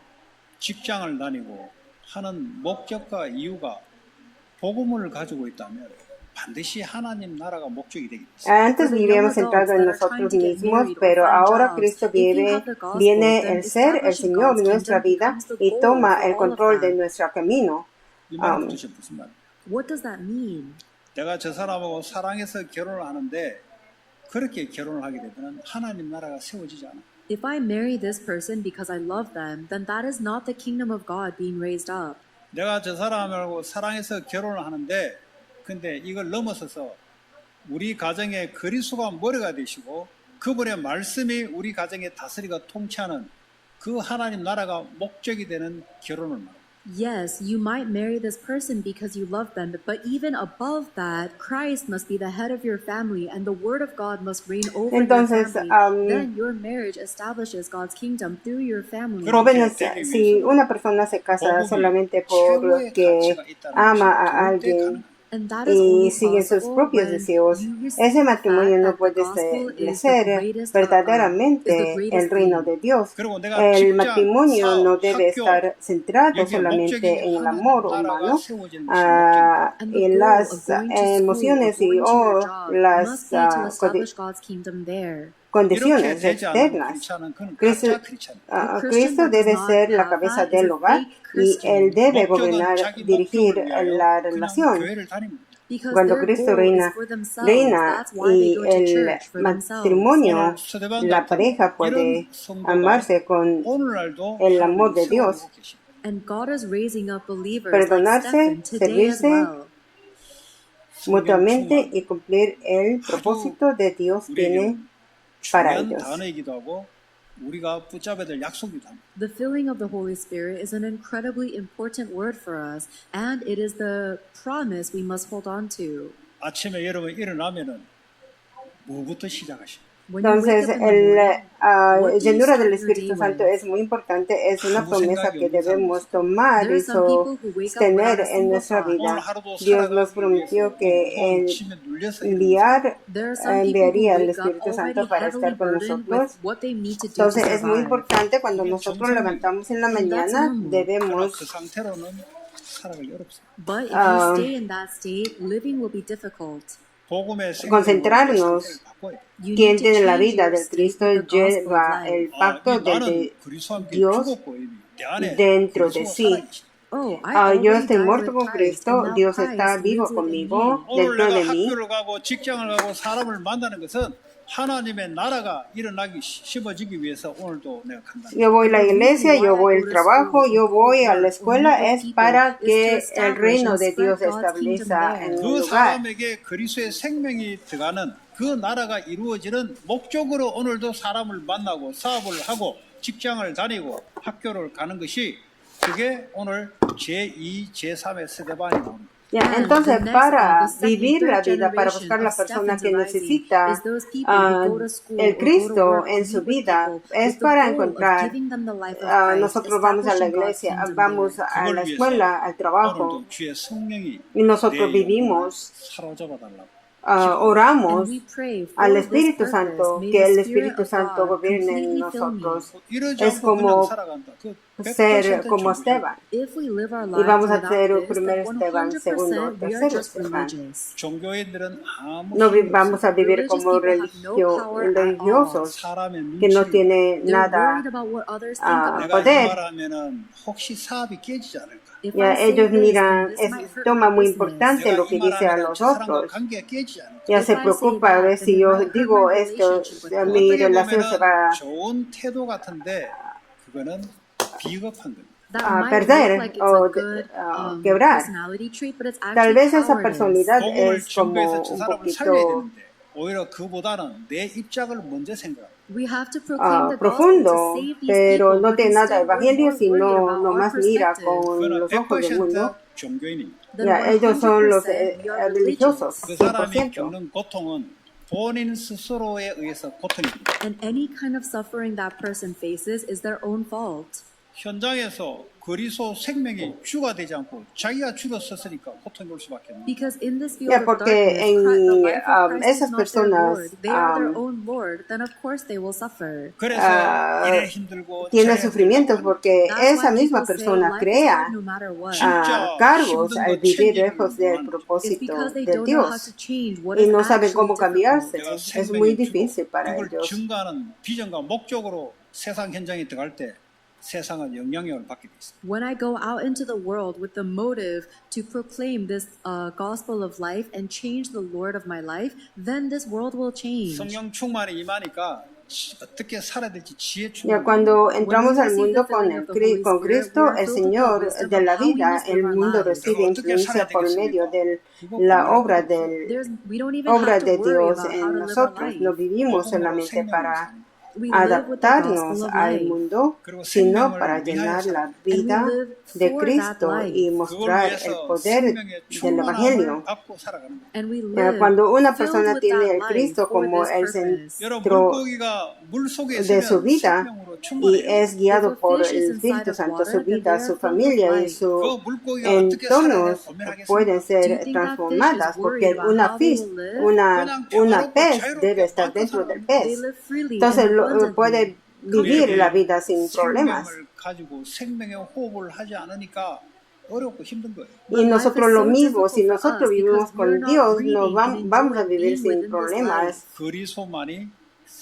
직장을 다니고 하는 목적과 이유가 복음을 가지고 있다면 반드시 하나님 나라가 목적이 되겠습니다. Antes vivíamos centrados en nosotros mismos, pero ahora Cristo viene el ser, el Señor de nuestra vida y toma el control de nuestro camino. 이 말이 도대체 무슨 말이에요? What does that mean? 내가 저 사람하고 사랑해서 결혼을 하는데 그렇게 결혼을 하게 되면 하나님 나라가 세워지지 않아. If I marry this person because I love them, then that is not the kingdom of God being raised up. 내가 저 사람하고 사랑해서 결혼을 하는데 근데 이걸 넘어서서 우리 가정의 그리스도가 머리가 되시고 그분의 말씀이 우리 가정의 다스리가 통치하는 그 하나님 나라가 목적이 되는 결혼을 말합니다. Yes, you might marry this person because you love them, but even above that, Christ must be the head of your family and the word of God must reign over Entonces, your family. Then your marriage establishes God's kingdom through your family. Jóvenes, si una persona se casa solamente porque ama a alguien y sigue sus propios deseos, ese matrimonio no puede establecer verdaderamente el reino de Dios. El matrimonio no debe estar centrado solamente en el amor humano y las emociones y las condiciones externas. Cristo debe ser la cabeza del hogar y Él debe gobernar, dirigir la relación. Cuando Cristo reina y el matrimonio, la pareja puede amarse con el amor de Dios, perdonarse, servirse mutuamente y cumplir el propósito de Dios tiene para ellos. 우리가 붙잡아야 될 약속이다. The filling of the Holy Spirit is an incredibly important word for us, and it is the promise we must hold on to. 아침에 여러분 일어나면은 뭐부터 시작하시죠? Entonces, llenura del Espíritu Santo es muy importante, es una promesa que debemos tomar y sostener en nuestra vida. Dios nos prometió que enviaría el Espíritu Santo para estar con nosotros. Entonces, es muy importante cuando nosotros levantamos en la mañana, debemos But if you stay in that state, living will be difficult. concentrarnos. Quien tiene la vida del Cristo lleva el pacto de Dios dentro de sí. Yo estoy muerto con Cristo, Dios está vivo conmigo, dentro de mí. 학교를 가고 직장을 가고 사람을 만나는 것은 하나님의 나라가 일어나기 심어지기 위해서 오늘도 내가 간다. Yo voy a la iglesia, yo voy al trabajo, yo voy a la escuela, es para que el reino de Dios establezca en un 그 lugar. 사람에게 그리스도의 생명이 들어가는 그 나라가 이루어지는 목적으로 오늘도 사람을 만나고 사업을 하고 직장을 다니고 학교를 가는 것이 그게 오늘 제2, 제3의 세대반이 나옵니다. Ya, entonces, para vivir la vida, para buscar la persona que necesita el Cristo en su vida, es para encontrar, nosotros vamos a la iglesia, vamos a la escuela, al trabajo, 오늘도 주의 성령이 y nosotros vivimos, oramos al Espíritu Santo, que el Espíritu Santo gobierne en nosotros. Es como ser como Esteban. Y vamos a ser el primer Esteban, segundo, tercero Esteban. No vamos a vivir como religiosos que no tienen nada poder. Ya ellos miran, es toma muy importante lo que dice a los otros. Ya se preocupa a ver si yo digo esto, mi relación se va a perder o quebrar. Tal vez esa personalidad es como un poquito profundo, pero no tiene nada de evangelio, sino nomás mira con los ojos del mundo. Ya, ellos son los religiosos, 100%. 본인 스스로에 의해서 고통입니다. And any kind of suffering that person faces is their own fault. 현장에서 그리스도 생명이 주가 되지 않고 자기가 주로 썼으니까 고통이 올 수밖에 없는. Because in this field Ya, of porque darkness, en the life of Christ esas is not their personas Lord. They are their own Lord. Then of course they will suffer. 그래서 일에 힘들고 tiene sufrimientos porque That's esa why misma people say persona life is crea hard no matter what. cargos al vivir lejos del It's propósito because they de don't know how Dios to change what y is no saben actually cómo cambiarse. difficult. Es muy difícil para 이걸 ellos. 증가하는 비전과 목적으로 세상 현장에 들어갈 때 세상은 영향력을 받게 돼 있습니다. When I go out into the world with the motive to proclaim this gospel of life and change the Lord of my life, then this world will change. 성령 충만이 임하니까 어떻게 살아야 될지 지혜 Ya 충만. cuando entramos al mundo con Cristo, el Señor de la vida, el mundo recibe influencia por medio de la obra de Dios en nosotros. No vivimos solamente para adaptarnos al mundo, sino para llenar la vida de Cristo y mostrar el poder del Evangelio. Cuando una persona tiene el Cristo como el centro de su vida y es guiado por el Espíritu Santo, su vida, su familia y su entorno pueden ser transformadas porque una pez debe estar dentro del pez. Entonces puede vivir la vida sin problemas. Y nosotros lo mismo, si nosotros vivimos con Dios, nos vamos a vivir sin problemas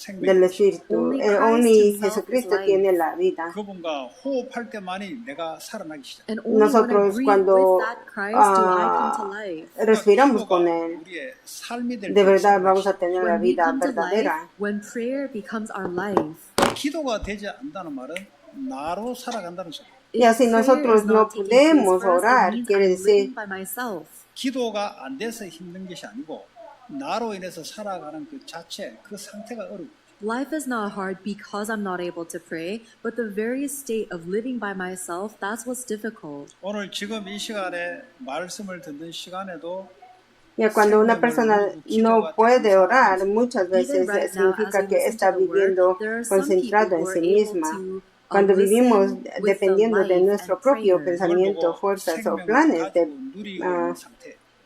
del Espíritu. Only Jesucristo tiene la vida. Nosotros cuando respiramos con Él, de verdad vamos a tener la vida verdadera. When prayer becomes our life, 기도가 되지 않는다는 말은 나로 살아간다는 소리. Y así nosotros no podemos orar, quiere decir 기도가 안 돼서 힘든 것이 아니고 나로 인해서 살아가는 그 자체, 그 상태가 어렵고. Life is not hard because I'm not able to pray, but the very state of living by myself, that's what's difficult. 오늘 지금 이 시간에 말씀을 듣는 시간에도 Ya cuando una persona no puede orar, muchas veces significa que está viviendo concentrado en sí misma. Cuando vivimos dependiendo de nuestro propio pensamiento, fuerzas o planes de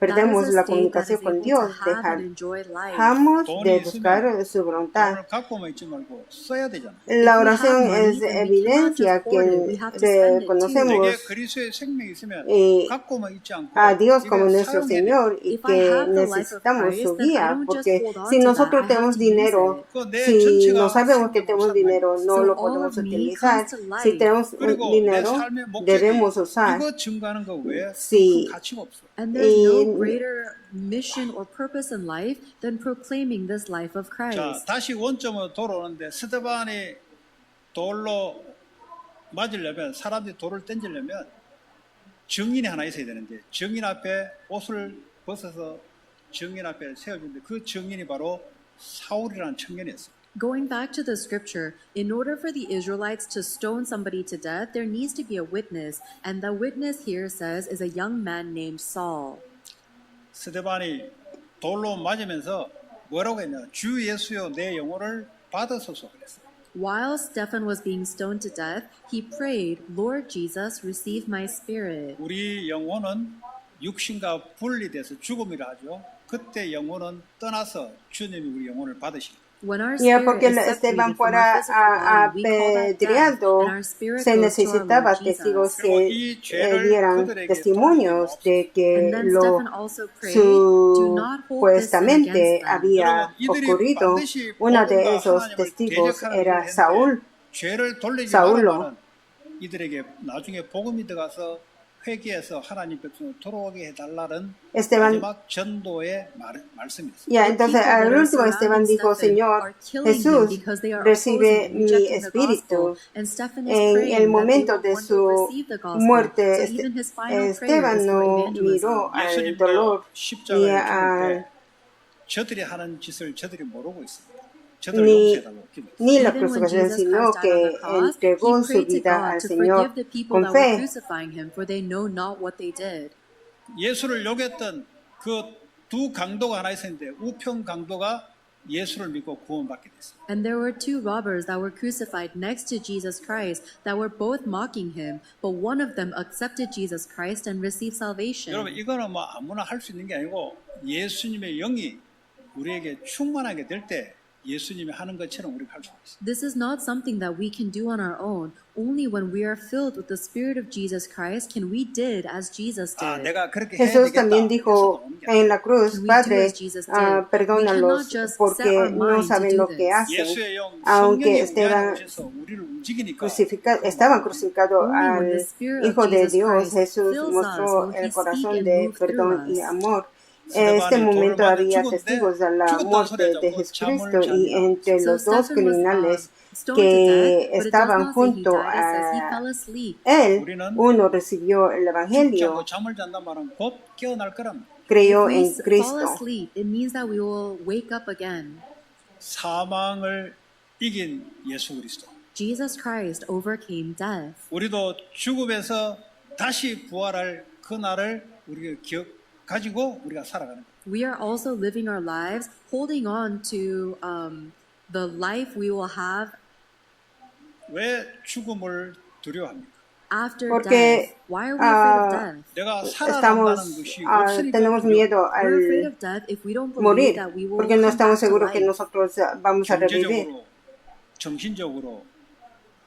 perdemos la comunicación con Dios, dejamos de buscar su voluntad. 돈을 갖고만 있지 말고 써야 되잖아. La oración es evidencia que reconocemos 내게 그리스도의 생명이 있으면 갖고만 있지 않고 a Dios como 이걸 nuestro 사용해야 돼. Señor y que necesitamos su guía, porque si nosotros tenemos dinero, si no sabemos que tenemos dinero, no lo podemos utilizar. Si tenemos 그리고 내 dinero, 삶의 목적이 debemos usar. 이거 증거하는 거 외에 Sí. 큰 가치가 없어. And there's no greater mission or purpose in life than proclaiming this life of 자, Christ. 다시 원점으로 돌아오는데 스데반이 돌로 맞으려면 사람들이 돌을 던지려면 증인이 하나 있어야 되는데 증인 앞에 옷을 벗어서 증인 앞에 세워주는데 그 증인이 바로 사울이라는 청년이었어요. Going back to the scripture, in order for the Israelites to stone somebody to death, there needs to be a witness, and the witness here says is a young man named Saul. 스데반이 돌로 맞으면서 뭐라고 했냐? 주 예수여 내 영혼을 받으소서 그랬어요. While Stephen was being stoned to death, he prayed, Lord Jesus, receive my spirit. 우리 영혼은 육신과 분리돼서 죽음이라 하죠. 그때 영혼은 떠나서 주님이 우리 영혼을 받으십니다. When our Ya, spirit porque is Esteban separated from our fuera physical body, we call that death, apedreado, and our spirit se goes to our necesitaba Lord testigos Jesus. que dieran testimonios de que And then lo Stephen also prayed, do not hold this sin supuestamente against them. había ocurrido. Uno de esos testigos era Saúl. 죄를 돌리기 사울로. 바라면 이들에게 나중에 복음이 들어가서 회개해서 하나님 백성을 돌아오게 해달라는 Esteban, 마지막 전도의 말씀이었습니다. ya, entonces al último Esteban dijo, Señor Jesús, recibe mi espíritu. En el momento de su muerte, Esteban no miró al dolor ni 십자가에 a 저들이 하는 짓을 저들이 모르고 있습니다. ni la crucifixión, sino que entregó su vida al Señor con fe. 예수를 욕했던 그 두 강도가 하나 있었는데 우편 강도가 예수를 믿고 구원받게 됐습니다. And there were two robbers that were crucified next to Jesus Christ that were both mocking him, but one of them accepted Jesus Christ and received salvation. 여러분 이거는 뭐 아무나 할 수 있는 게 아니고 예수님의 영이 우리에게 충만하게 될 때 예수님이 하는 것처럼 우리가 할 수 있어요. This is not something that we can do on our own. Only when we are filled with the Spirit of Jesus Christ can we did as Jesus 아, did. 내가 그렇게 해야 Jesús 되겠다. también dijo en la cruz, Padre, perdónalos porque no saben lo que hacen. 예수의 영, Aunque 성령이 오셔서 우리를 움직이니까 estaban crucificados al Hijo de Dios, Jesús mostró el corazón de perdón y amor. En este momento había testigos de la muerte de Jesucristo y entre los dos criminales que estaban junto a él, uno recibió el Evangelio, 잠을 잔단 말은 곧 깨어날 거랍니다. creyó If en we fall Cristo. asleep, it means that we will wake up again. 사망을 이긴 예수 그리스도. Jesus Christ overcame death. 우리도 죽음에서 다시 부활할 그 날을 우리가 가지고 우리가 살아가는 거예요. We are also living our lives holding on to the life we will have 왜 죽음을 두려워합니까? after Porque, death. Why are we afraid of death? 내가 살아난다는 것이 없으니까 tenemos miedo We're afraid al of death if we don't believe morir, that we will porque no come estamos back to seguros que life. nosotros vamos a revivir. 경제적으로, 정신적으로,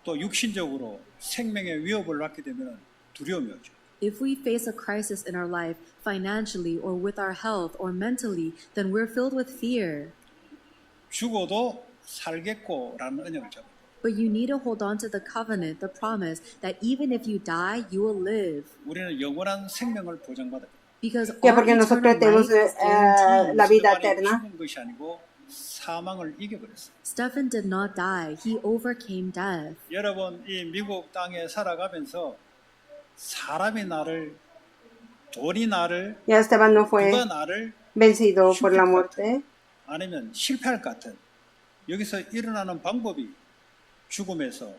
또 육신적으로 생명의 위협을 받게 되면 두려움이 오죠. If we face a crisis in our life, financially or with our health or mentally, then we're filled with fear. 죽어도 살겠고라는 언약을 잡아요. But you need to hold on to the covenant, the promise that even if you die, you will live. 우리는 영원한 생명을 보장받아요. Because Ya, our porque nosotros eternal tenemos life is guaranteed. la vida 스데반이 eterna. 죽은 것이 아니고 사망을 이겨버렸어요. Stephen did not die. He overcame death. 여러분 이 미국 땅에 살아가면서 사람이 나를 돈이 나를 Ya Esteban no fue 누가 나를 vencido por la muerte. 아니면 실패할 것 같은 여기서 일어나는 방법이 죽음에서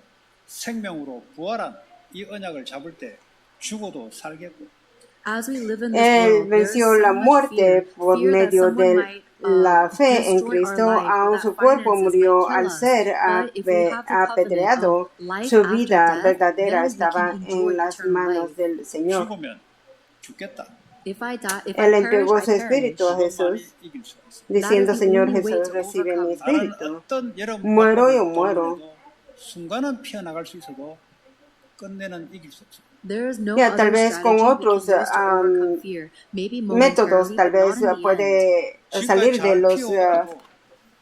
생명으로 부활한 이 언약을 잡을 때 죽어도 살겠고 As we live in this Él world, there is venció so la much muerte por fear that medio someone de might la fe en destroy our Cristo, life, aun that su cuerpo finances murió might kill al us. ser But if we have the covenant apedreado, of life su after vida death, verdadera then we estaba can enjoy en las eternal manos life. del Señor. 죽으면 죽겠다. If I Él perish, entregó I su perish. espíritu a 그것만이 Jesús, 이길 수가 있어요. diciendo, That is the Señor only way Jesús, to recibe mi overcome. 다른 espíritu. 어떤 여러 Muero yo 방법을 muero. 동원해도 순간은 피어나갈 수 있어도 끝내는 이길 수 없어요. There is no Ya, tal other vez con strategy we can otros use to overcome fear. Maybe métodos, momentarily, tal but not vez in the end. puede 지금까지 salir de 잘 los 피워가도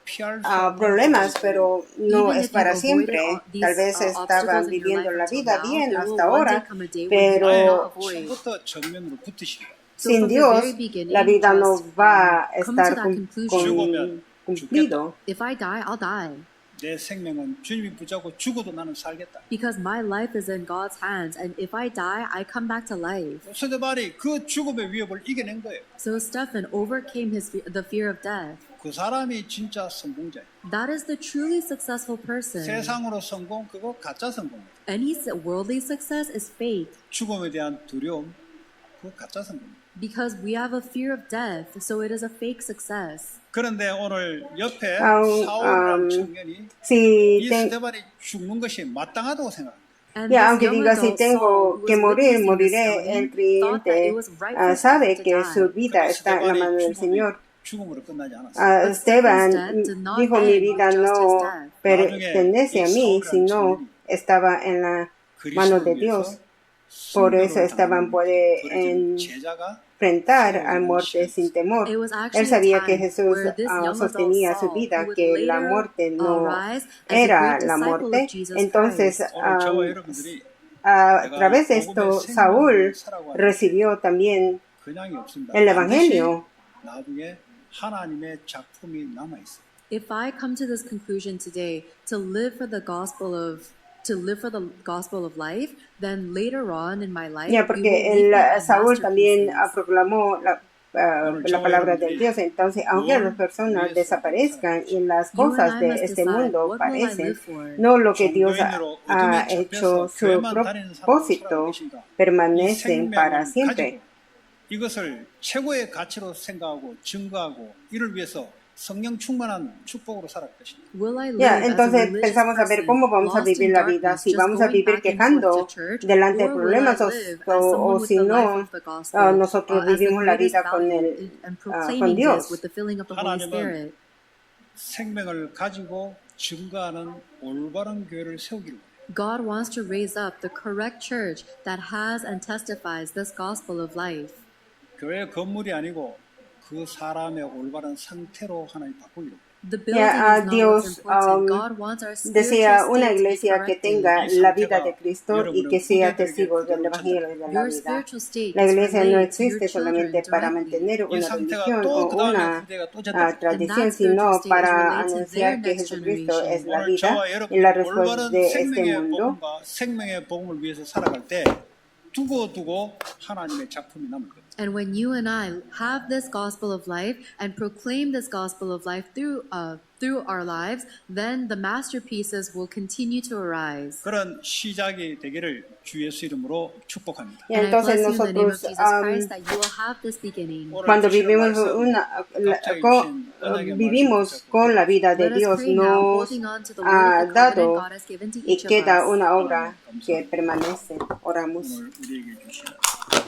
피할 수 없는 problemas, 것들이 pero no Even es if you've para avoided siempre. these Tal vez obstacles estaban in your viviendo life la until vida now, bien there hasta will one day ahora, come a day when you pero cannot avoid. 처음부터 정면으로 붙으시고 So sin from the Dios very beginning, la vida no just va a come to estar that conclusion. 죽으면 cumplido. If I die, I'll die. 내 생명은 주님이 붙잡고 죽어도 나는 살겠다. Because my life is in God's hands, and if I die, I come back to life. 스데반이 그 죽음의 위협을 이겨낸 거예요. So Stephen overcame the fear of death. 그 사람이 진짜 성공자예요. That is the truly successful person. 세상으로 성공 그거 가짜 성공이에요. Any worldly success is fake. 죽음에 대한 두려움 그거 가짜 성공이에요. Because we have a fear of death, so it is a fake success. 그런데 오늘 옆에 Aun, 사울이라는 청년이 Si 이 ten- 스데반이 죽는 것이 마땅하다고 생각합니다. And Ya, this aunque young diga si adult tengo Saul, who que was morir, witnessing this moriré, stoning, el thought that it creyente was right for sabe him to que die. su vida 근데 está en la mano del 스데반의 Señor. 죽음으로 끝나지 않았어요. Ah, Esteban death did not dijo, mi end vida with just his no death. pertenece a mí, sino estaba en la mano de Dios. Por eso Esteban puede 제자가 enfrentar a muerte sin temor. It was actually Él sabía a que time Jesús where this young sostenía adult su Saul, vida, who would que la later muerte no arise as a era great la disciple muerte. of Jesus Entonces, Christ. 오늘 저와 여러분들이 a través de esto, Saúl recibió también 그냥이 없습니다. el Evangelio. 나중에 하나님의 작품이 남아 있어요. If I come to this conclusion today to live for the gospel of life, then later on in my life, Ya, we porque will leave Saúl también masterpieces. proclamó la palabra de Dios. Entonces, aunque las personas desaparezcan y las You and cosas I de must este decide, mundo what will I parecen, live for? no lo que Dios 종교인으로 ha 어둠에 hecho, 잡혀서 su 교회만 다니는 사람으로 propósito 살아가고 계신가? 이 permanecen para 생명을 siempre. 가지고 이것을 최고의 가치로 생각하고 증거하고 이를 위해서 성령 충만한 축복으로 살아갈 것입니다. Will I live Ya, as a entonces religious pensamos a ver person, cómo vamos a lost in vivir la vida, darkness, si just vamos a going vivir back and quejando forth to church, delante de or will I problemas live as o someone with si the life no, of the gospel, nosotros as the vivimos la greatest vida con value and con proclaiming Dios. this with the filling of the Holy 하나님은 Spirit. 생명을 가지고 증거하는 올바른 교회를 세우기를 원해요. God wants to raise up the correct church that has and testifies this gospel of life. 교회 건물이 아니고 그 사람의 올바른 상태로 하나님 바꾸기를 원해요. The building is not Dios what's important. God wants our desea spiritual una state to be iglesia que corrected. tenga la vida de Cristo y que sea testigos del Evangelio y de la Your vida. spiritual state La is iglesia no relayed to your existe children solamente para directly. mantener 이 una 상태가 religión 또 o 그 다음에 una 후대가 또 잡혀들어요. tradición, And that spiritual sino state is para related to anunciar their que next Jesucristo es la 오늘 vida 저와 y 여러분이 la respuesta 올바른 de este 생명의 mundo. 복음과 생명의 복음을 위해서 살아갈 때 두고 하나님의 작품이 남을 겁니다. And when you and I have this gospel of life and proclaim this gospel of life through our lives, then the masterpieces will continue to arise. 그런 시작이 되기를 주 예수 이름으로 축복합니다. Y And I bless entonces you in the name of nosotros Jesus Christ that you will have this beginning. cuando vivimos vivimos con la vida de Let us Dios pray now, nos holding on to the ha word of the covenant dado God has given to y each of queda us. una obra que permanece. Oramos. 오늘 우리에게 주신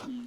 이